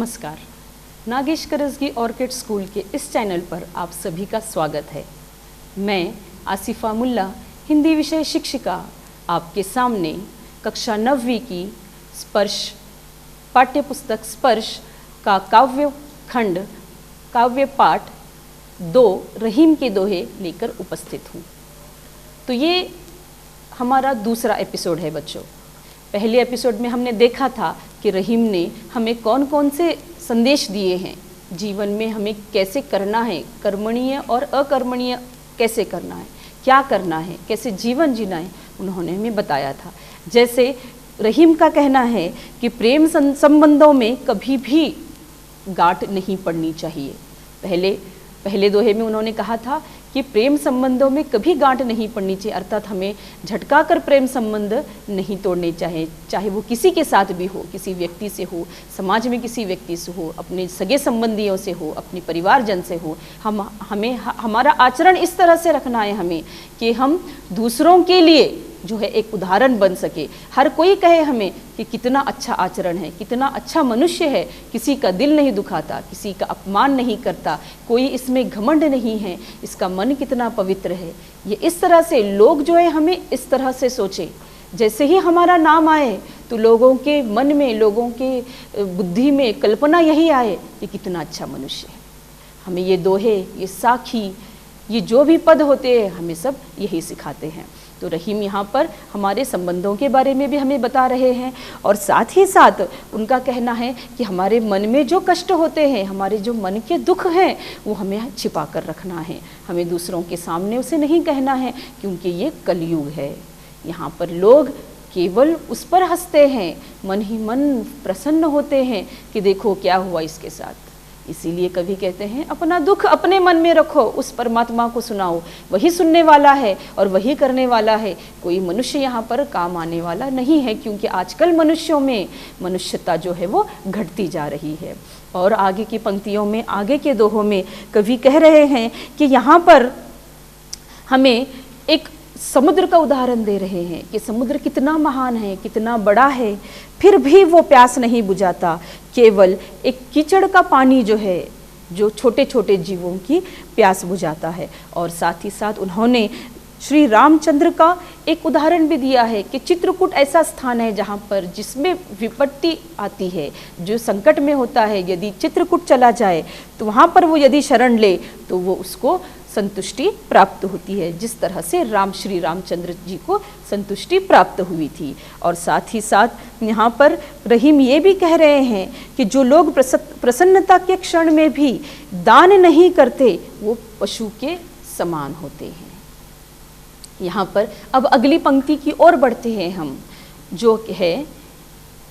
नमस्कार। Nagesh Karajgi orchid school के इस चैनल पर आप सभी का स्वागत है। मैं आसिफा मुल्ला, हिंदी विषय शिक्षिका, आपके सामने कक्षा 9वीं की स्पर्श पाठ्यपुस्तक स्पर्श का काव्य खंड काव्य पाठ 2 रहीम के दोहे लेकर उपस्थित हूँ। तो ये हमारा दूसरा एपिसोड है बच्चों। पहले एपिसोड में हमने देखा था कि रहीम ने हमें कौन कौन से संदेश दिए हैं, जीवन में हमें कैसे करना है, कर्मणीय और अकर्मणीय कैसे करना है, क्या करना है, कैसे जीवन जीना है, उन्होंने हमें बताया था। जैसे रहीम का कहना है कि प्रेम संबंधों में कभी भी गांठ नहीं पड़नी चाहिए। पहले दोहे में उन्होंने कहा था कि प्रेम संबंधों में कभी गांठ नहीं पड़नी चाहिए, अर्थात हमें झटका कर प्रेम संबंध नहीं तोड़ने चाहिए, चाहे वो किसी के साथ भी हो, किसी व्यक्ति से हो, समाज में किसी व्यक्ति से हो, अपने सगे संबंधियों से हो, अपने परिवारजन से हो। हमारा आचरण इस तरह से रखना है हमें कि हम दूसरों के लिए जो है एक उदाहरण बन सके। हर कोई कहे हमें कि कितना अच्छा आचरण है, कितना अच्छा मनुष्य है, किसी का दिल नहीं दुखाता, किसी का अपमान नहीं करता, कोई इसमें घमंड नहीं है, इसका मन कितना पवित्र है। ये इस तरह से लोग जो है हमें इस तरह से सोचे। जैसे ही हमारा नाम आए तो लोगों के मन में, लोगों के बुद्धि में कल्पना यही आए कि कितना अच्छा मनुष्य है। हमें ये दोहे, ये साखी, ये जो भी पद होते हैं हमें सब यही सिखाते हैं। तो रहीम यहाँ पर हमारे संबंधों के बारे में भी हमें बता रहे हैं और साथ ही साथ उनका कहना है कि हमारे मन में जो कष्ट होते हैं, हमारे जो मन के दुख हैं, वो हमें छिपा कर रखना है, हमें दूसरों के सामने उसे नहीं कहना है, क्योंकि ये कलयुग है। यहाँ पर लोग केवल उस पर हंसते हैं, मन ही मन प्रसन्न होते हैं कि देखो क्या हुआ इसके साथ। इसीलिए कभी कहते हैं अपना दुख अपने मन में रखो, उस परमात्मा को सुनाओ, वही सुनने वाला है और वही करने वाला है। कोई मनुष्य यहाँ पर काम आने वाला नहीं है, क्योंकि आजकल मनुष्यों में मनुष्यता जो है वो घटती जा रही है। और आगे की पंक्तियों में, आगे के दोहों में कवि कह रहे हैं कि यहाँ पर हमें एक समुद्र का उदाहरण दे रहे हैं कि समुद्र कितना महान है, कितना बड़ा है, फिर भी वो प्यास नहीं बुझाता। केवल एक कीचड़ का पानी जो है, जो छोटे छोटे जीवों की प्यास बुझाता है। और साथ ही साथ उन्होंने श्री रामचंद्र का एक उदाहरण भी दिया है कि चित्रकूट ऐसा स्थान है जहाँ पर जिसमें विपत्ति आती है, जो संकट में होता है, यदि चित्रकूट चला जाए तो वहाँ पर वो यदि शरण ले तो वो उसको संतुष्टि प्राप्त होती है, जिस तरह से श्री रामचंद्र जी को संतुष्टि प्राप्त हुई थी। और साथ ही साथ यहाँ पर रहीम ये भी कह रहे हैं कि जो लोग प्रसन्नता के क्षण में भी दान नहीं करते वो पशु के समान होते हैं। यहाँ पर अब अगली पंक्ति की ओर बढ़ते हैं हम, जो है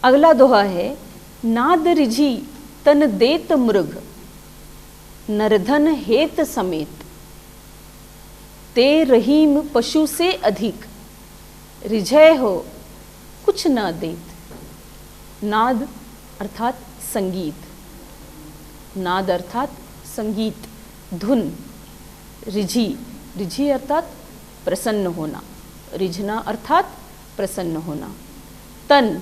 अगला दोहा है, नाद रिझी तन देत मृग नरधन हेत समेत, ते रहीम पशु से अधिक रिझय हो कुछ न देत। नाद अर्थात संगीत, नाद अर्थात संगीत, धुन, रिझी अर्थात प्रसन्न होना, रिझना अर्थात प्रसन्न होना। तन,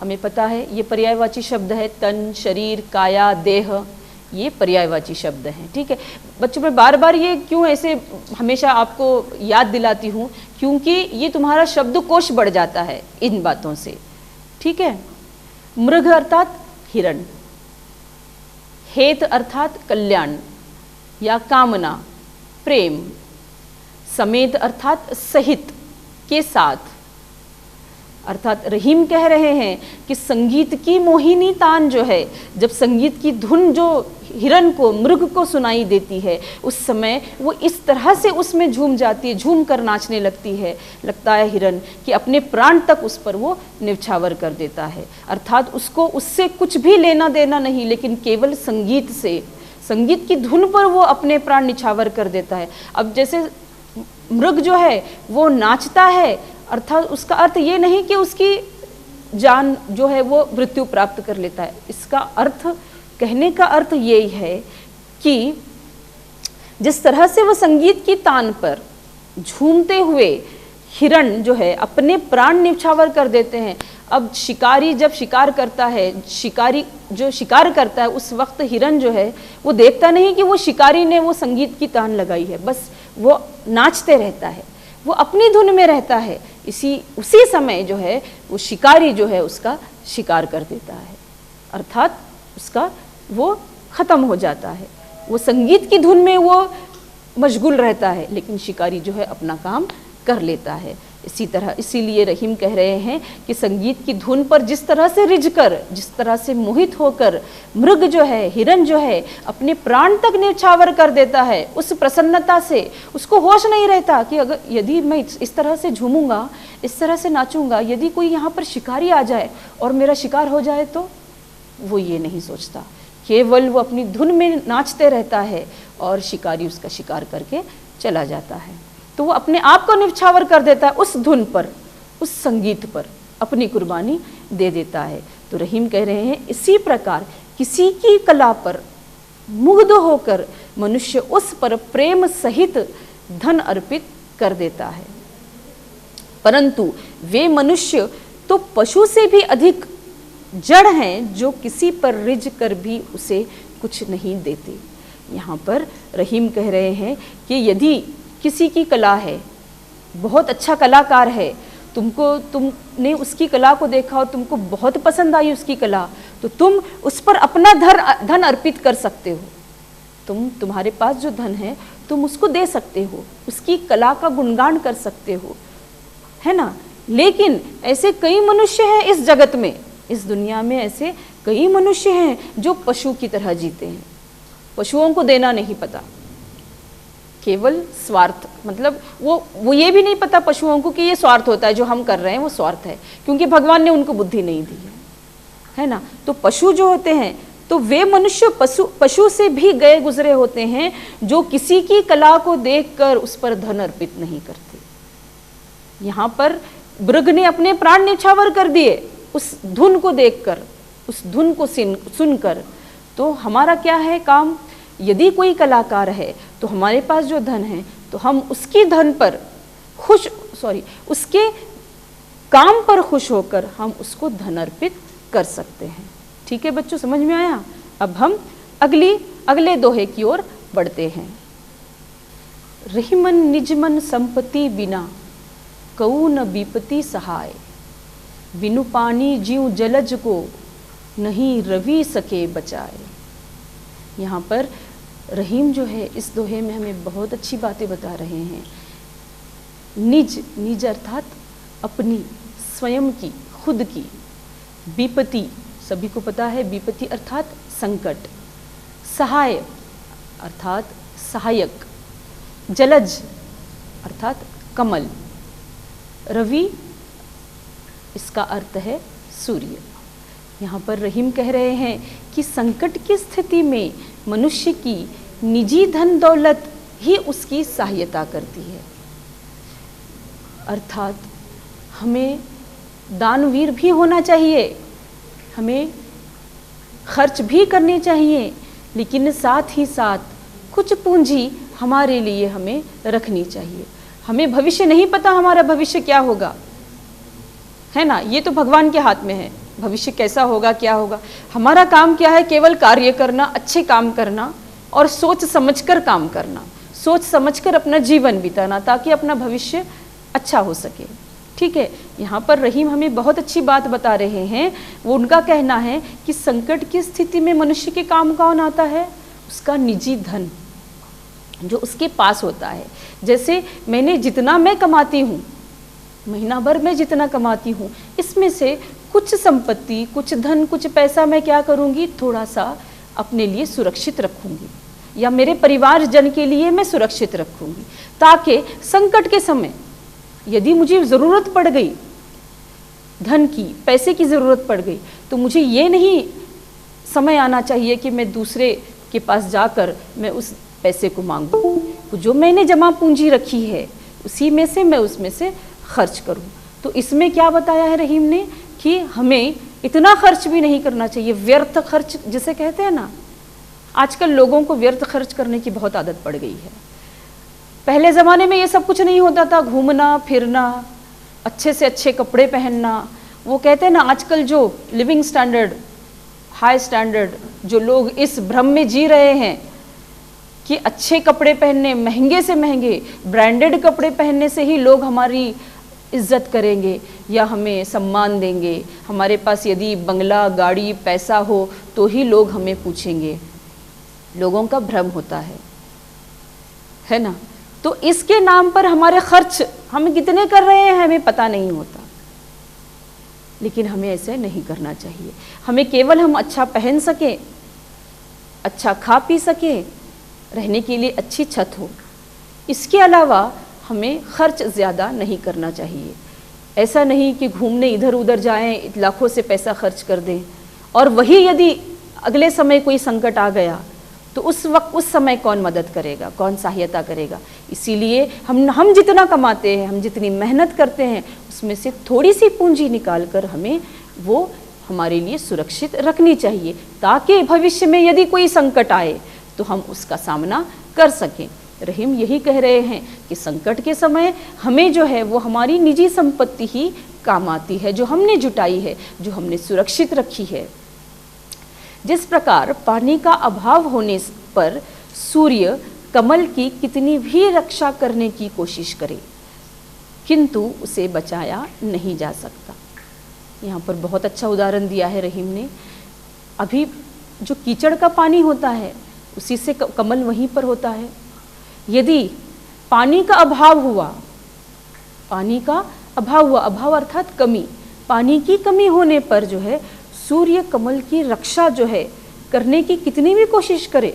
हमें पता है ये पर्यायवाची शब्द है, तन, शरीर, काया, देह, ये पर्यायवाची शब्द हैं। ठीक है बच्चों, मैं बार बार ये क्यों ऐसे हमेशा आपको याद दिलाती हूँ, क्योंकि ये तुम्हारा शब्दकोश बढ़ जाता है इन बातों से। ठीक है, मृग अर्थात हिरण, हेत अर्थात कल्याण या कामना, प्रेम, समेत अर्थात सहित, के साथ। अर्थात रहीम कह रहे हैं कि संगीत की मोहिनी तान जो है, जब संगीत की धुन जो हिरण को, मृग को सुनाई देती है, उस समय वो इस तरह से उसमें झूम जाती है, झूम कर नाचने लगती है, लगता है हिरण कि अपने प्राण तक उस पर वो न्यौछावर कर देता है। अर्थात उसको उससे कुछ भी लेना देना नहीं, लेकिन केवल संगीत से, संगीत की धुन पर वो अपने प्राण निछावर कर देता है। अब जैसे मृग जो है वो नाचता है, अर्थात उसका अर्थ ये नहीं कि उसकी जान जो है वो मृत्यु प्राप्त कर लेता है। इसका अर्थ, कहने का अर्थ ये है कि जिस तरह से वो संगीत की तान पर झूमते हुए हिरण जो है अपने प्राण न्यौछावर कर देते हैं। अब शिकारी जब शिकार करता है, शिकारी जो शिकार करता है, उस वक्त हिरण जो है वो देखता नहीं कि वो शिकारी ने वो संगीत की तान लगाई है, बस वो नाचते रहता है, वो अपनी धुन में रहता है। उसी समय जो है वो शिकारी जो है उसका शिकार कर देता है, अर्थात उसका वो खत्म हो जाता है। वो संगीत की धुन में वो मशगूल रहता है, लेकिन शिकारी जो है अपना काम कर लेता है। इसी तरह इसीलिए रहीम कह रहे हैं कि संगीत की धुन पर जिस तरह से रिझकर, जिस तरह से मोहित होकर मृग जो है, हिरण जो है अपने प्राण तक न्यौछावर कर देता है, उस प्रसन्नता से उसको होश नहीं रहता कि अगर यदि मैं इस तरह से झूमूंगा, इस तरह से नाचूंगा, यदि कोई यहाँ पर शिकारी आ जाए और मेरा शिकार हो जाए तो वो ये नहीं सोचता, केवल वो अपनी धुन में नाचते रहता है और शिकारी उसका शिकार करके चला जाता है। तो वो अपने आप को न्यौछावर कर देता है, उस धुन पर, उस संगीत पर अपनी कुर्बानी दे देता है। तो रहीम कह रहे हैं इसी प्रकार किसी की कला पर मुग्ध होकर मनुष्य उस पर प्रेम सहित धन अर्पित कर देता है, परंतु वे मनुष्य तो पशु से भी अधिक जड़ हैं जो किसी पर रिझ कर भी उसे कुछ नहीं देते। यहाँ पर रहीम कह रहे हैं कि यदि किसी की कला है, बहुत अच्छा कलाकार है, तुमने उसकी कला को देखा और तुमको बहुत पसंद आई उसकी कला, तो तुम उस पर अपना धन अर्पित कर सकते हो। तुम्हारे पास जो धन है तुम उसको दे सकते हो, उसकी कला का गुणगान कर सकते हो, है ना। लेकिन ऐसे कई मनुष्य हैं इस जगत में, इस दुनिया में ऐसे कई मनुष्य हैं जो पशु की तरह जीते हैं। पशुओं को देना नहीं पता, केवल स्वार्थ, मतलब वो ये भी नहीं पता पशुओं को कि ये स्वार्थ होता है, जो हम कर रहे हैं वो स्वार्थ है, क्योंकि भगवान ने उनको बुद्धि नहीं दी है ना। तो पशु जो होते हैं तो वे मनुष्य पशु से भी गए गुजरे होते हैं जो किसी की कला को देखकर उस पर धन अर्पित नहीं करते। यहाँ पर मृग ने अपने प्राण न्यौछावर कर दिए उस धुन को देखकर, उस धुन को सुनकर। तो हमारा क्या है काम, यदि कोई कलाकार है तो हमारे पास जो धन है तो हम उसकी धन पर उसके काम पर खुश होकर हम उसको धन अर्पित कर सकते हैं। ठीक है बच्चों, समझ में आया। अब हम अगले दोहे की ओर बढ़ते हैं। रहीमन निजमन संपत्ति बिना कऊ न विपत्ति सहाय, बिनु पानी जीव जलज को नहीं रवि सके बचाए। यहाँ पर रहीम जो है इस दोहे में हमें बहुत अच्छी बातें बता रहे हैं। निज अर्थात अपनी, स्वयं की, खुद की। विपत्ति, सभी को पता है विपत्ति अर्थात संकट। सहाय अर्थात सहायक। जलज अर्थात कमल। रवि इसका अर्थ है सूर्य। यहाँ पर रहीम कह रहे हैं कि संकट की स्थिति में मनुष्य की निजी धन दौलत ही उसकी सहायता करती है। अर्थात हमें दानवीर भी होना चाहिए, हमें खर्च भी करने चाहिए, लेकिन साथ ही साथ कुछ पूंजी हमारे लिए हमें रखनी चाहिए। हमें भविष्य नहीं पता, हमारा भविष्य क्या होगा, है ना। ये तो भगवान के हाथ में है, भविष्य कैसा होगा, क्या होगा। हमारा काम क्या है, केवल कार्य करना, अच्छे काम करना और सोच समझकर काम करना, सोच समझकर अपना जीवन बिताना, ताकि अपना भविष्य अच्छा हो सके। ठीक है, यहाँ पर रहीम हमें बहुत अच्छी बात बता रहे हैं। वो उनका कहना है कि संकट की स्थिति में मनुष्य के काम कौन आता है, उसका निजी धन जो उसके पास होता है। जैसे जितना मैं कमाती हूँ, महीना भर में जितना कमाती हूँ, इसमें से कुछ संपत्ति, कुछ धन, कुछ पैसा मैं क्या करूँगी, थोड़ा सा अपने लिए सुरक्षित रखूँगी, या मेरे परिवार जन के लिए मैं सुरक्षित रखूँगी, ताकि संकट के समय यदि मुझे ज़रूरत पड़ गई, धन की, पैसे की ज़रूरत पड़ गई, तो मुझे ये नहीं समय आना चाहिए कि मैं दूसरे के पास जाकर मैं उस पैसे को मांगूँ। जो मैंने जमा पूंजी रखी है उसी में से मैं उसमें से खर्च करूँ। तो इसमें क्या बताया है रहीम ने कि हमें इतना खर्च भी नहीं करना चाहिए, व्यर्थ खर्च जिसे कहते हैं ना। आजकल लोगों को व्यर्थ खर्च करने की बहुत आदत पड़ गई है। पहले ज़माने में ये सब कुछ नहीं होता था, घूमना फिरना, अच्छे से अच्छे कपड़े पहनना। वो कहते हैं ना, आजकल जो लिविंग स्टैंडर्ड, हाई स्टैंडर्ड, जो लोग इस भ्रम में जी रहे हैं कि अच्छे कपड़े पहनने, महंगे से महंगे ब्रांडेड कपड़े पहनने से ही लोग हमारी इज्जत करेंगे या हमें सम्मान देंगे, हमारे पास यदि बंगला, गाड़ी, पैसा हो तो ही लोग हमें पूछेंगे। लोगों का भ्रम होता है ना। तो इसके नाम पर हमारे खर्च हम कितने कर रहे हैं हमें पता नहीं होता, लेकिन हमें ऐसे नहीं करना चाहिए। हमें केवल हम अच्छा पहन सके, अच्छा खा पी सके, रहने के लिए अच्छी छत हो, इसके अलावा हमें खर्च ज़्यादा नहीं करना चाहिए। ऐसा नहीं कि घूमने इधर उधर जाएं, लाखों से पैसा खर्च कर दें और वही यदि अगले समय कोई संकट आ गया तो उस वक्त, उस समय कौन मदद करेगा, कौन सहायता करेगा। इसीलिए हम जितना कमाते हैं, हम जितनी मेहनत करते हैं, उसमें से थोड़ी सी पूंजी निकाल कर हमें वो हमारे लिए सुरक्षित रखनी चाहिए, ताकि भविष्य में यदि कोई संकट आए तो हम उसका सामना कर सकें। रहीम यही कह रहे हैं कि संकट के समय हमें जो है वो हमारी निजी संपत्ति ही काम आती है, जो हमने जुटाई है, जो हमने सुरक्षित रखी है। जिस प्रकार पानी का अभाव होने पर सूर्य कमल की कितनी भी रक्षा करने की कोशिश करे, किंतु उसे बचाया नहीं जा सकता। यहाँ पर बहुत अच्छा उदाहरण दिया है रहीम ने। अभी जो कीचड़ का पानी होता है उसी से कमल वहीं पर होता है। यदि पानी का अभाव हुआ, पानी का अभाव हुआ, अभाव अर्थात कमी, पानी की कमी होने पर जो है सूर्य कमल की रक्षा जो है करने की कितनी भी कोशिश करे,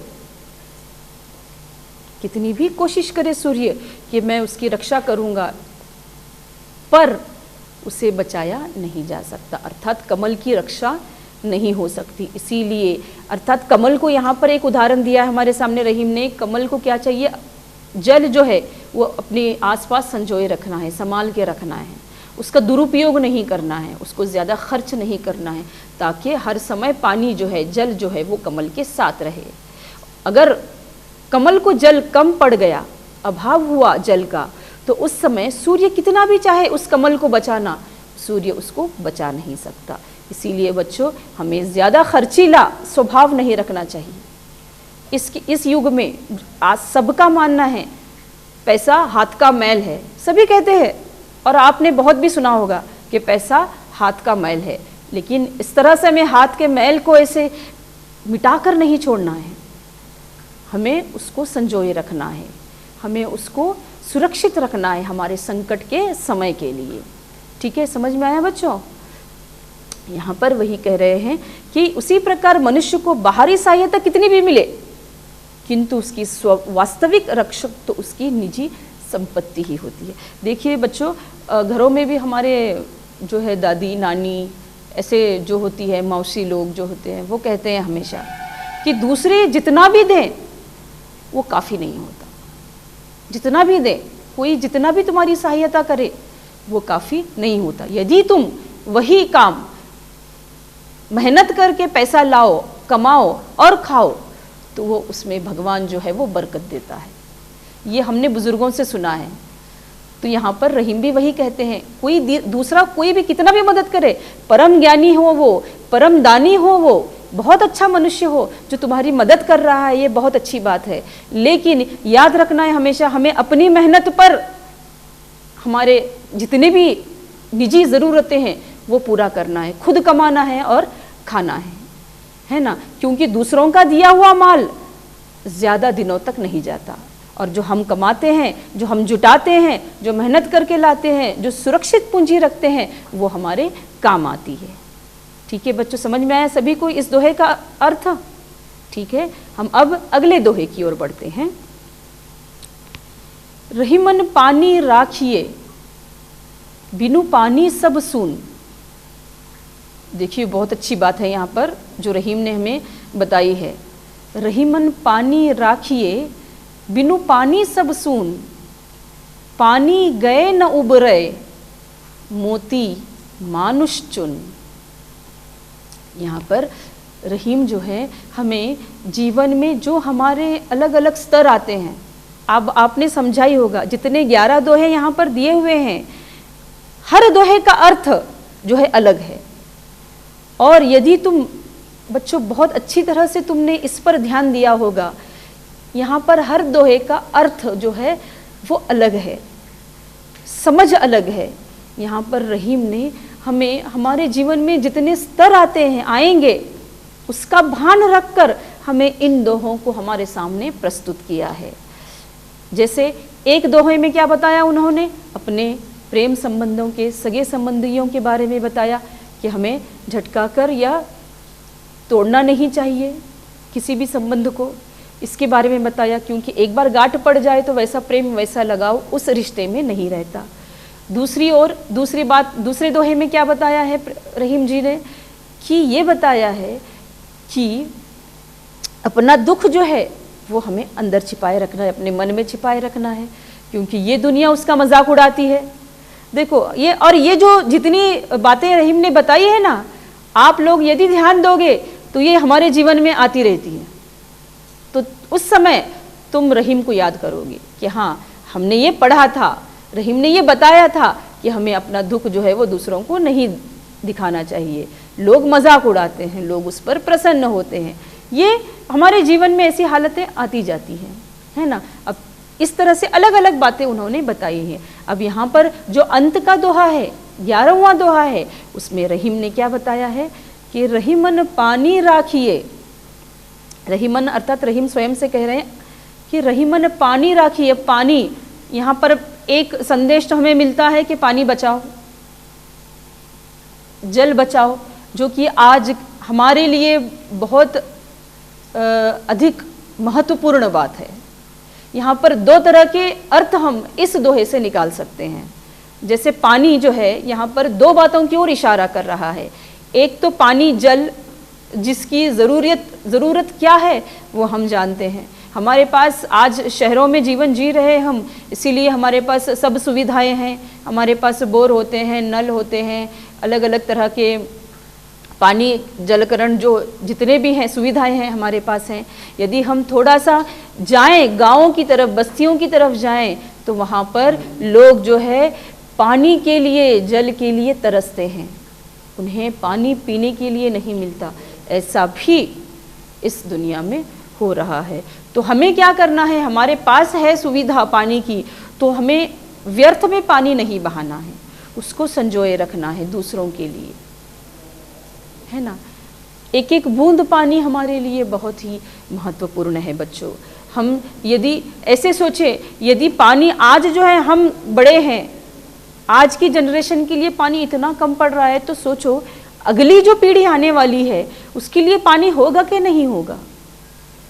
कितनी भी कोशिश करे सूर्य कि मैं उसकी रक्षा करूंगा, पर उसे बचाया नहीं जा सकता, अर्थात कमल की रक्षा नहीं हो सकती। इसीलिए अर्थात कमल को यहाँ पर एक उदाहरण दिया है हमारे सामने रहीम ने। कमल को क्या चाहिए, जल जो है वो अपने आसपास संजोए रखना है, संभाल के रखना है, उसका दुरुपयोग नहीं करना है, उसको ज़्यादा खर्च नहीं करना है, ताकि हर समय पानी जो है, जल जो है वो कमल के साथ रहे। अगर कमल को जल कम पड़ गया, अभाव हुआ जल का, तो उस समय सूर्य कितना भी चाहे उस कमल को बचाना, सूर्य उसको बचा नहीं सकता। इसीलिए बच्चों, हमें ज़्यादा खर्चीला स्वभाव नहीं रखना चाहिए। इस युग में आज सबका मानना है पैसा हाथ का मैल है, सभी कहते हैं, और आपने बहुत भी सुना होगा कि पैसा हाथ का मैल है। लेकिन इस तरह से हमें हाथ के मैल को ऐसे मिटाकर नहीं छोड़ना है, हमें उसको संजोए रखना है, हमें उसको सुरक्षित रखना है हमारे संकट के समय के लिए। ठीक है, समझ में आया बच्चों? यहाँ पर वही कह रहे हैं कि उसी प्रकार मनुष्य को बाहरी सहायता कितनी भी मिले, किंतु उसकी वास्तविक रक्षक तो उसकी निजी संपत्ति ही होती है। देखिए बच्चों, घरों में भी हमारे जो है दादी नानी ऐसे जो होती है, मौसी लोग जो होते हैं, वो कहते हैं हमेशा कि दूसरे जितना भी दें वो काफ़ी नहीं होता। जितना भी दें, कोई जितना भी तुम्हारी सहायता करे वो काफ़ी नहीं होता। यदि तुम वही काम मेहनत करके पैसा लाओ, कमाओ और खाओ, तो वो उसमें भगवान जो है वो बरकत देता है। ये हमने बुजुर्गों से सुना है। तो यहाँ पर रहीम भी वही कहते हैं, कोई दूसरा कोई भी कितना भी मदद करे, परम ज्ञानी हो वो, परम दानी हो वो, बहुत अच्छा मनुष्य हो जो तुम्हारी मदद कर रहा है, ये बहुत अच्छी बात है। लेकिन याद रखना है हमेशा, हमें अपनी मेहनत पर हमारे जितने भी निजी ज़रूरतें हैं वो पूरा करना है, खुद कमाना है और खाना है ना। क्योंकि दूसरों का दिया हुआ माल ज़्यादा दिनों तक नहीं जाता, और जो हम कमाते हैं, जो हम जुटाते हैं, जो मेहनत करके लाते हैं, जो सुरक्षित पूंजी रखते हैं, वो हमारे काम आती है। ठीक है बच्चों, समझ में आया सभी को इस दोहे का अर्थ? ठीक है, हम अब अगले दोहे की ओर बढ़ते हैं। रहीमन पानी राखिए, बिनु पानी सब सून। देखिए बहुत अच्छी बात है यहाँ पर जो रहीम ने हमें बताई है। रहीमन पानी राखिए, बिनु पानी सब सून, पानी गए न उबरे, मोती मानुष चुन। यहाँ पर रहीम जो है हमें जीवन में जो हमारे अलग अलग स्तर आते हैं, अब आपने समझा ही होगा, जितने 11 दोहे यहाँ पर दिए हुए हैं, हर दोहे का अर्थ जो है अलग है। और यदि तुम बच्चों बहुत अच्छी तरह से तुमने इस पर ध्यान दिया होगा, यहाँ पर हर दोहे का अर्थ जो है वो अलग है, समझ अलग है। यहाँ पर रहीम ने हमें हमारे जीवन में जितने स्तर आते हैं आएंगे उसका भान रखकर हमें इन दोहों को हमारे सामने प्रस्तुत किया है। जैसे एक दोहे में क्या बताया उन्होंने, अपने प्रेम संबंधों के, सगे संबंधियों के बारे में बताया कि हमें झटकाकर या तोड़ना नहीं चाहिए किसी भी संबंध को, इसके बारे में बताया, क्योंकि एक बार गांठ पड़ जाए तो वैसा प्रेम वैसा लगाव उस रिश्ते में नहीं रहता। दूसरी ओर दूसरी बात दूसरे दोहे में क्या बताया है रहीम जी ने, कि ये बताया है कि अपना दुख जो है वो हमें अंदर छिपाए रखना है, अपने मन में छिपाए रखना है, क्योंकि ये दुनिया उसका मजाक उड़ाती है। देखो ये, और ये जो जितनी बातें रहीम ने बताई है ना, आप लोग यदि ध्यान दोगे तो ये हमारे जीवन में आती रहती हैं। तो उस समय तुम रहीम को याद करोगे कि हाँ, हमने ये पढ़ा था, रहीम ने ये बताया था कि हमें अपना दुख जो है वो दूसरों को नहीं दिखाना चाहिए। लोग मजाक उड़ाते हैं, लोग उस पर प्रसन्न होते हैं, ये हमारे जीवन में ऐसी हालतें आती जाती हैं, है ना। अब इस तरह से अलग अलग बातें उन्होंने बताई हैं। अब यहाँ पर जो अंत का दोहा है, 11वां दोहा है, उसमें रहीम ने क्या बताया है कि रहीमन पानी राखिए। रहीमन अर्थात रहीम स्वयं से कह रहे हैं कि रहीमन पानी राखिए। पानी, यहाँ पर एक संदेश तो हमें मिलता है कि पानी बचाओ, जल बचाओ, जो कि आज हमारे लिए बहुत अधिक महत्वपूर्ण बात है। यहाँ पर दो तरह के अर्थ हम इस दोहे से निकाल सकते हैं। जैसे पानी जो है यहाँ पर दो बातों की ओर इशारा कर रहा है। एक तो पानी, जल, जिसकी ज़रूरत क्या है वो हम जानते हैं। हमारे पास आज शहरों में जीवन जी रहे हम, इसीलिए हमारे पास सब सुविधाएं हैं। हमारे पास बोर होते हैं, नल होते हैं, अलग अलग तरह के पानी जलकरण जो जितने भी हैं सुविधाएं हैं हमारे पास हैं। यदि हम थोड़ा सा जाएं गाँवों की तरफ, बस्तियों की तरफ जाएं, तो वहाँ पर लोग जो है पानी के लिए, जल के लिए तरसते हैं, उन्हें पानी पीने के लिए नहीं मिलता। ऐसा भी इस दुनिया में हो रहा है। तो हमें क्या करना है, हमारे पास है सुविधा पानी की, तो हमें व्यर्थ में पानी नहीं बहाना है, उसको संजोए रखना है दूसरों के लिए, है ना। एक एक बूंद पानी हमारे लिए बहुत ही महत्वपूर्ण है बच्चों। हम यदि ऐसे सोचे, यदि पानी आज जो है, हम बड़े हैं, आज की जनरेशन के लिए पानी इतना कम पड़ रहा है, तो सोचो अगली जो पीढ़ी आने वाली है उसके लिए पानी होगा कि नहीं होगा।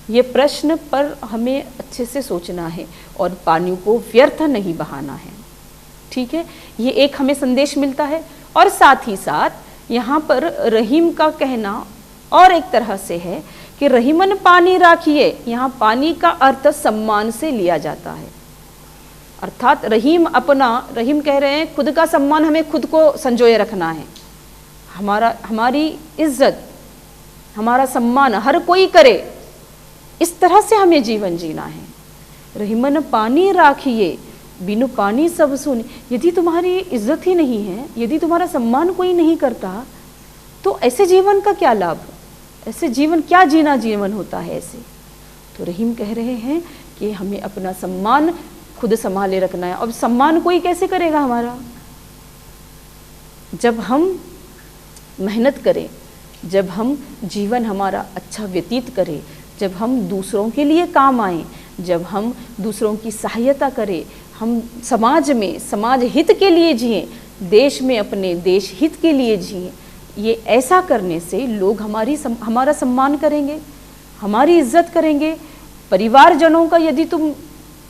ये प्रश्न पर हमें अच्छे से सोचना है और पानी को व्यर्थ नहीं बहाना है, ठीक है। ये एक हमें संदेश मिलता है। और साथ ही साथ यहाँ पर रहीम का कहना और एक तरह से है कि रहीमन पानी राखिए। यहाँ पानी का अर्थ सम्मान से लिया जाता है, अर्थात रहीम कह रहे हैं खुद का सम्मान हमें खुद को संजोए रखना है। हमारी इज्जत, हमारा सम्मान हर कोई करे, इस तरह से हमें जीवन जीना है। रहीमन पानी राखिए, बिनु पानी सब सुन। यदि तुम्हारी इज्जत ही नहीं है, यदि तुम्हारा सम्मान कोई नहीं करता, तो ऐसे जीवन का क्या लाभ, ऐसे जीवन क्या जीना जीवन होता है ऐसे। तो रहीम कह रहे हैं कि हमें अपना सम्मान खुद संभाले रखना है। अब सम्मान कोई कैसे करेगा हमारा, जब हम मेहनत करें, जब हम जीवन हमारा अच्छा व्यतीत करें, जब हम दूसरों के लिए काम आएँ, जब हम दूसरों की सहायता करें, हम समाज में समाज हित के लिए जिएं, देश में अपने देश हित के लिए जिएं। ये ऐसा करने से लोग हमारा सम्मान करेंगे, हमारी इज्जत करेंगे। परिवारजनों का यदि तुम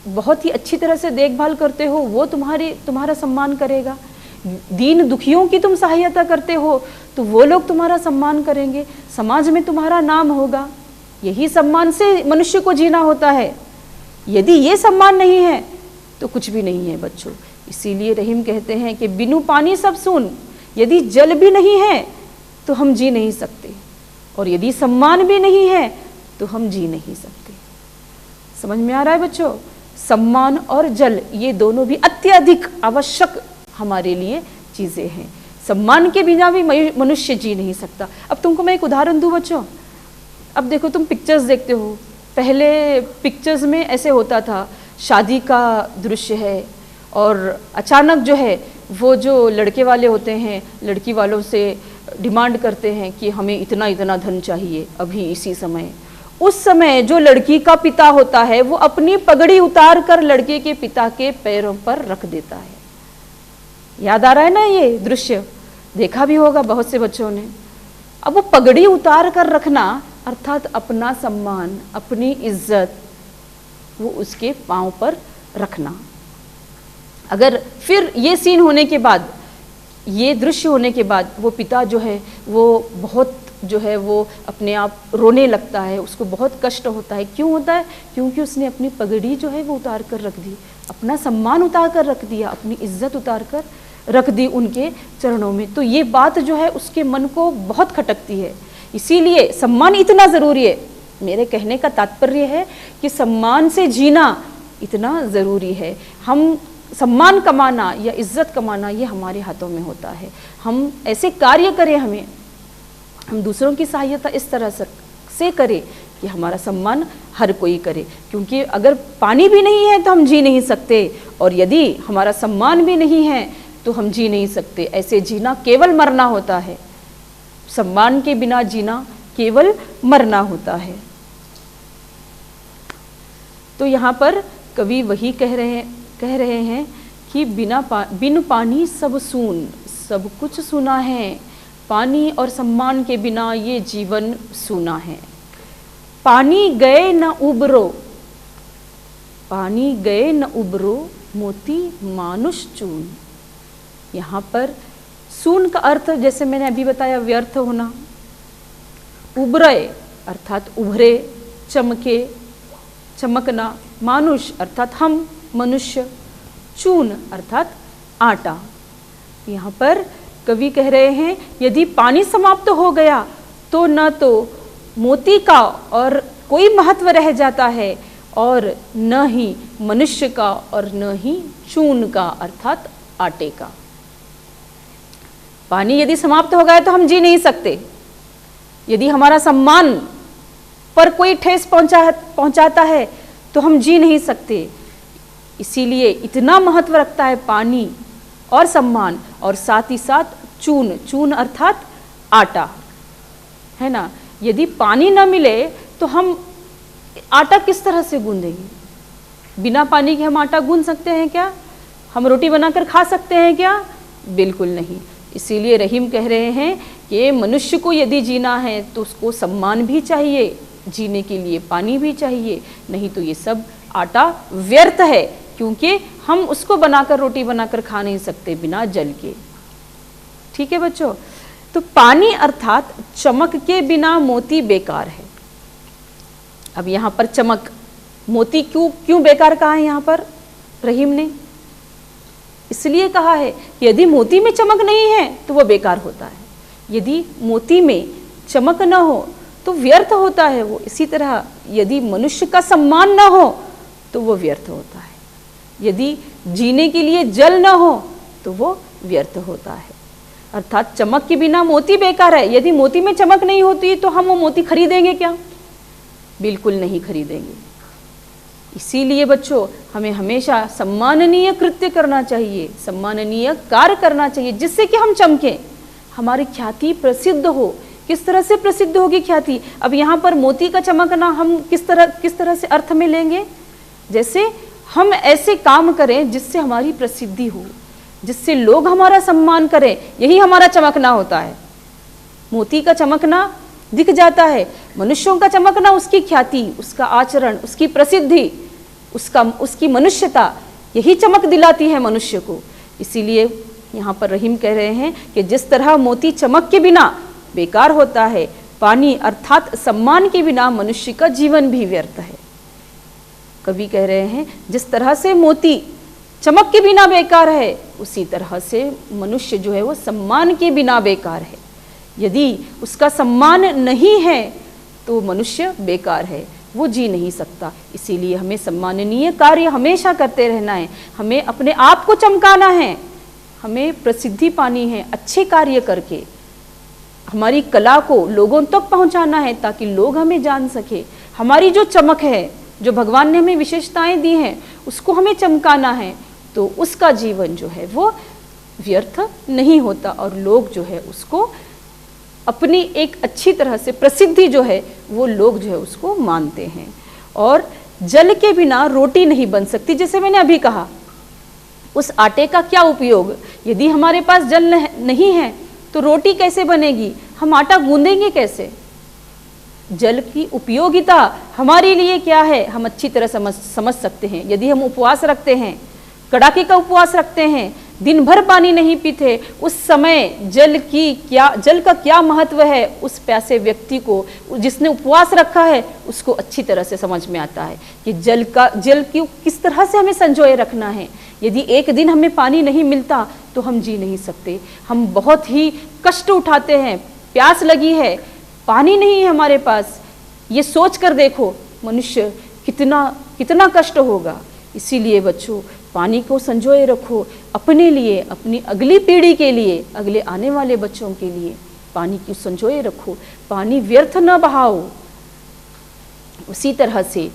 बहुत ही अच्छी तरह से देखभाल करते हो, वो तुम्हारा सम्मान करेगा। दीन दुखियों की तुम सहायता करते हो, तो वो लोग तुम्हारा सम्मान करेंगे, समाज में तुम्हारा नाम होगा। यही सम्मान से मनुष्य को जीना होता है। यदि ये सम्मान नहीं है तो कुछ भी नहीं है बच्चों। इसीलिए रहीम कहते हैं कि बिनु पानी सब सून। यदि जल भी नहीं है तो हम जी नहीं सकते, और यदि सम्मान भी नहीं है तो हम जी नहीं सकते। समझ में आ रहा है बच्चों। सम्मान और जल, ये दोनों भी अत्यधिक आवश्यक हमारे लिए चीज़ें हैं। सम्मान के बिना भी मनुष्य जी नहीं सकता। अब तुमको मैं एक उदाहरण दूं बच्चों। अब देखो, तुम पिक्चर्स देखते हो, पहले पिक्चर्स में ऐसे होता था, शादी का दृश्य है और अचानक जो है वो जो लड़के वाले होते हैं लड़की वालों से डिमांड करते हैं कि हमें इतना इतना धन चाहिए अभी इसी समय। उस समय जो लड़की का पिता होता है वो अपनी पगड़ी उतार कर लड़के के पिता के पैरों पर रख देता है। याद आ रहा है ना, ये दृश्य देखा भी होगा बहुत से बच्चों ने। अब वो पगड़ी उतार कर रखना अर्थात अपना सम्मान, अपनी इज्जत वो उसके पांव पर रखना। अगर फिर ये सीन होने के बाद, ये दृश्य होने के बाद वो पिता जो है वो बहुत जो है वो अपने आप रोने लगता है, उसको बहुत कष्ट होता है। क्यों होता है? क्योंकि उसने अपनी पगड़ी जो है वो उतार कर रख दी, अपना सम्मान उतार कर रख दिया, अपनी इज्जत उतार कर रख दी उनके चरणों में। तो ये बात जो है उसके मन को बहुत खटकती है। इसीलिए सम्मान इतना ज़रूरी है। मेरे कहने का तात्पर्य है कि सम्मान से जीना इतना ज़रूरी है। हम सम्मान कमाना या इज्जत कमाना ये हमारे हाथों में होता है। हम ऐसे कार्य करें, हम दूसरों की सहायता इस तरह से करें कि हमारा सम्मान हर कोई करे। क्योंकि अगर पानी भी नहीं है तो हम जी नहीं सकते, और यदि हमारा सम्मान भी नहीं है तो हम जी नहीं सकते। ऐसे जीना केवल मरना होता है। सम्मान के बिना जीना केवल मरना होता है। तो यहाँ पर कवि वही कह रहे हैं कि बिन पानी सब सून, सब कुछ सुना है, पानी और सम्मान के बिना ये जीवन सूना है। पानी गए न उबरो, पानी गए न उबरो, मोती मानुष चून। यहाँ पर सून का अर्थ जैसे मैंने अभी बताया व्यर्थ होना, उबरे अर्थात उभरे, चमके, चमकना, मानुष अर्थात हम मनुष्य, चून अर्थात आटा। यहाँ पर कवि कह रहे हैं यदि पानी समाप्त हो गया तो न तो मोती का और कोई महत्व रह जाता है और न ही मनुष्य का और न ही चून का अर्थात आटे का। पानी यदि समाप्त हो गया तो हम जी नहीं सकते। यदि हमारा सम्मान पर कोई ठेस पहुंचाता है तो हम जी नहीं सकते। इसीलिए इतना महत्व रखता है पानी और सम्मान, और साथ ही साथ चून, चून अर्थात आटा, है ना। यदि पानी न मिले तो हम आटा किस तरह से गूंदेंगे? बिना पानी के हम आटा गूंद सकते हैं क्या? हम रोटी बनाकर खा सकते हैं क्या? बिल्कुल नहीं। इसीलिए रहीम कह रहे हैं कि मनुष्य को यदि जीना है तो उसको सम्मान भी चाहिए, जीने के लिए पानी भी चाहिए, नहीं तो ये सब आटा व्यर्थ है। क्योंकि हम उसको बनाकर, रोटी बनाकर खा नहीं सकते बिना जल के। ठीक है बच्चों। तो पानी अर्थात चमक के बिना मोती बेकार है। अब यहाँ पर चमक, मोती क्यों बेकार कहा है यहाँ पर रहीम ने? इसलिए कहा है कि यदि मोती में चमक नहीं है तो वह बेकार होता है। यदि मोती में चमक न हो तो व्यर्थ होता है वो। इसी तरह यदि मनुष्य का सम्मान न हो तो वो व्यर्थ होता है। यदि जीने के लिए जल न हो तो वो व्यर्थ होता है। अर्थात चमक के बिना मोती बेकार है। यदि मोती में चमक नहीं होती तो हम वो मोती खरीदेंगे क्या? बिल्कुल नहीं खरीदेंगे। इसीलिए बच्चों हमें हमेशा सम्माननीय कृत्य करना चाहिए, सम्माननीय कार्य करना चाहिए, जिससे कि हम चमकें, हमारी ख्याति प्रसिद्ध हो। किस तरह से प्रसिद्ध होगी ख्याति? अब यहाँ पर मोती का चमकना हम किस तरह से अर्थ में लेंगे? जैसे हम ऐसे काम करें जिससे हमारी प्रसिद्धि हो, जिससे लोग हमारा सम्मान करें, यही हमारा चमकना होता है। मोती का चमकना दिख जाता है, मनुष्यों का चमकना उसकी ख्याति, उसका आचरण, उसकी प्रसिद्धि, उसकी मनुष्यता, यही चमक दिलाती है मनुष्य को। इसीलिए यहाँ पर रहीम कह रहे हैं कि जिस तरह मोती चमक के बिना बेकार होता है, पानी अर्थात सम्मान के बिना मनुष्य का जीवन भी व्यर्थ है। कवि कह रहे हैं जिस तरह से मोती चमक के बिना बेकार है, उसी तरह से मनुष्य जो है वो सम्मान के बिना बेकार है। यदि उसका सम्मान नहीं है तो मनुष्य बेकार है। वो जी नहीं सकता। इसीलिए हमें सम्माननीय कार्य हमेशा करते रहना है, हमें अपने आप को चमकाना है, हमें प्रसिद्धि पानी है अच्छे कार्य करके, हमारी कला को लोगों तक पहुंचाना है ताकि लोग हमें जान सके। हमारी जो चमक है, जो भगवान ने हमें विशेषताएं दी हैं, उसको हमें चमकाना है, तो उसका जीवन जो है वो व्यर्थ नहीं होता और लोग जो है उसको अपनी एक अच्छी तरह से प्रसिद्धि जो है वो लोग जो है उसको मानते हैं। और जल के बिना रोटी नहीं बन सकती, जैसे मैंने अभी कहा, उस आटे का क्या उपयोग, यदि हमारे पास जल नहीं है तो रोटी कैसे बनेगी, हम आटा गूंदेंगे कैसे। जल की उपयोगिता हमारे लिए क्या है हम अच्छी तरह समझ सकते हैं। यदि हम उपवास रखते हैं, कड़ाके का उपवास रखते हैं, दिन भर पानी नहीं पीते, उस समय जल का क्या महत्व है उस प्यासे व्यक्ति को, जिसने उपवास रखा है उसको अच्छी तरह से समझ में आता है कि जल की किस तरह से हमें संजोए रखना है। यदि एक दिन हमें पानी नहीं मिलता तो हम जी नहीं सकते, हम बहुत ही कष्ट उठाते हैं। प्यास लगी है, पानी नहीं है हमारे पास, ये सोच कर देखो मनुष्य कितना कष्ट होगा। इसीलिए बच्चों, पानी को संजोए रखो अपने लिए, अपनी अगली पीढ़ी के लिए, अगले आने वाले बच्चों के लिए पानी को संजोए रखो, पानी व्यर्थ न बहाओ। उसी तरह से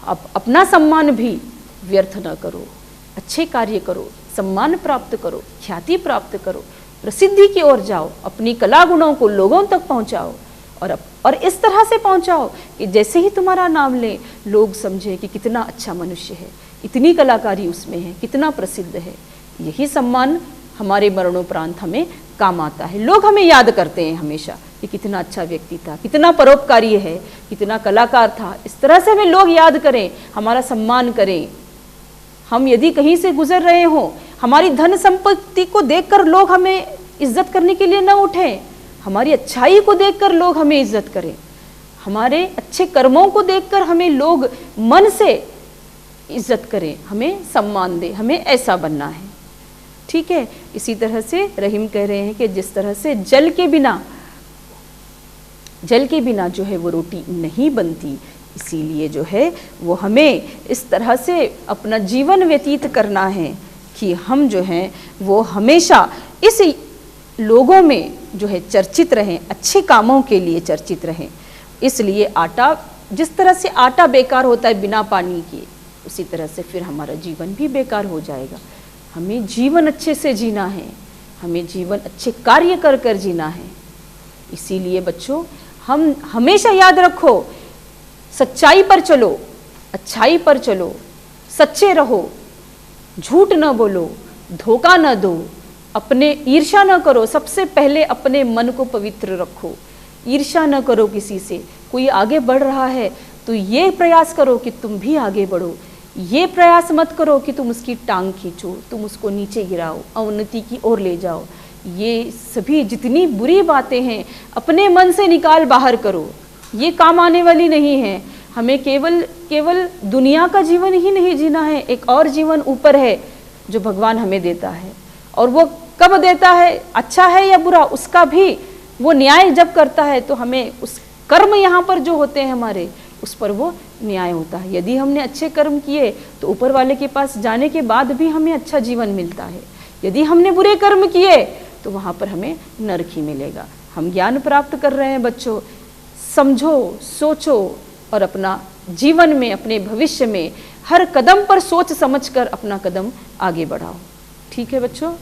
अपना सम्मान भी व्यर्थ न करो, अच्छे कार्य करो, सम्मान प्राप्त करो, ख्याति प्राप्त करो, प्रसिद्धि की ओर जाओ, अपनी कला गुणों को लोगों तक पहुंचाओ और इस तरह से पहुंचाओ कि जैसे ही तुम्हारा नाम ले लोग समझे कि कितना अच्छा मनुष्य है, इतनी कलाकारी उसमें है, कितना प्रसिद्ध है। यही सम्मान हमारे मरणोपरांत हमें काम आता है। लोग हमें याद करते हैं हमेशा कि कितना अच्छा व्यक्ति था, कितना परोपकारी है, कितना कलाकार था। इस तरह से हमें लोग याद करें, हमारा सम्मान करें। हम यदि कहीं से गुजर रहे हों, हमारी धन संपत्ति को देखकर लोग हमें इज्जत करने के लिए न उठें, हमारी अच्छाई को देखकर लोग हमें इज्जत करें, हमारे अच्छे कर्मों को देखकर हमें लोग मन से इज्जत करें, हमें सम्मान दें, हमें ऐसा बनना है। ठीक है। इसी तरह से रहीम कह रहे हैं कि जिस तरह से जल के बिना जो है वो रोटी नहीं बनती, इसीलिए जो है वो हमें इस तरह से अपना जीवन व्यतीत करना है कि हम जो हैं वो हमेशा इस लोगों में जो है चर्चित रहें, अच्छे कामों के लिए चर्चित रहें। इसलिए आटा, जिस तरह से आटा बेकार होता है बिना पानी के, उसी तरह से फिर हमारा जीवन भी बेकार हो जाएगा। हमें जीवन अच्छे से जीना है, हमें जीवन अच्छे कार्य कर कर जीना है। इसीलिए बच्चों, हम हमेशा याद रखो, सच्चाई पर चलो, अच्छाई पर चलो, सच्चे रहो, झूठ न बोलो, धोखा न दो, अपने ईर्ष्या न करो। सबसे पहले अपने मन को पवित्र रखो, ईर्ष्या न करो किसी से। कोई आगे बढ़ रहा है तो ये प्रयास करो कि तुम भी आगे बढ़ो, ये प्रयास मत करो कि तुम उसकी टांग खींचो, तुम उसको नीचे गिराओ, अवनति की ओर ले जाओ। ये सभी जितनी बुरी बातें हैं अपने मन से निकाल बाहर करो, ये काम आने वाली नहीं है। हमें केवल दुनिया का जीवन ही नहीं जीना है, एक और जीवन ऊपर है जो भगवान हमें देता है। और वो कब देता है, अच्छा है या बुरा, उसका भी वो न्याय जब करता है तो हमें उस कर्म यहाँ पर जो होते हैं हमारे, उस पर वो न्याय होता है। यदि हमने अच्छे कर्म किए तो ऊपर वाले के पास जाने के बाद भी हमें अच्छा जीवन मिलता है। यदि हमने बुरे कर्म किए तो वहाँ पर हमें नरक ही मिलेगा। हम ज्ञान प्राप्त कर रहे हैं बच्चों, समझो, सोचो और अपना जीवन में, अपने भविष्य में हर कदम पर सोच समझकर अपना कदम आगे बढ़ाओ। ठीक है बच्चों,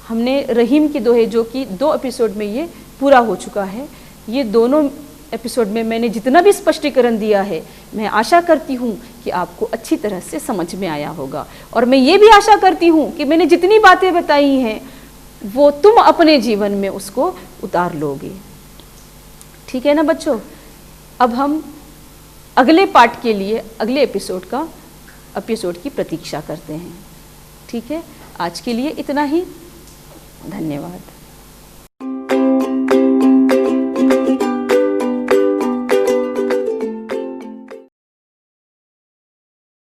हमने रहीम की दोहे, जो कि 2 एपिसोड में ये पूरा हो चुका है, ये दोनों एपिसोड में मैंने जितना भी स्पष्टीकरण दिया है, मैं आशा करती हूँ कि आपको अच्छी तरह से समझ में आया होगा। और मैं ये भी आशा करती हूँ कि मैंने जितनी बातें बताई हैं वो तुम अपने जीवन में उसको उतार लोगे। ठीक है ना बच्चों। अब हम अगले पार्ट के लिए अगले एपिसोड की प्रतीक्षा करते हैं। ठीक है, आज के लिए इतना ही। धन्यवाद।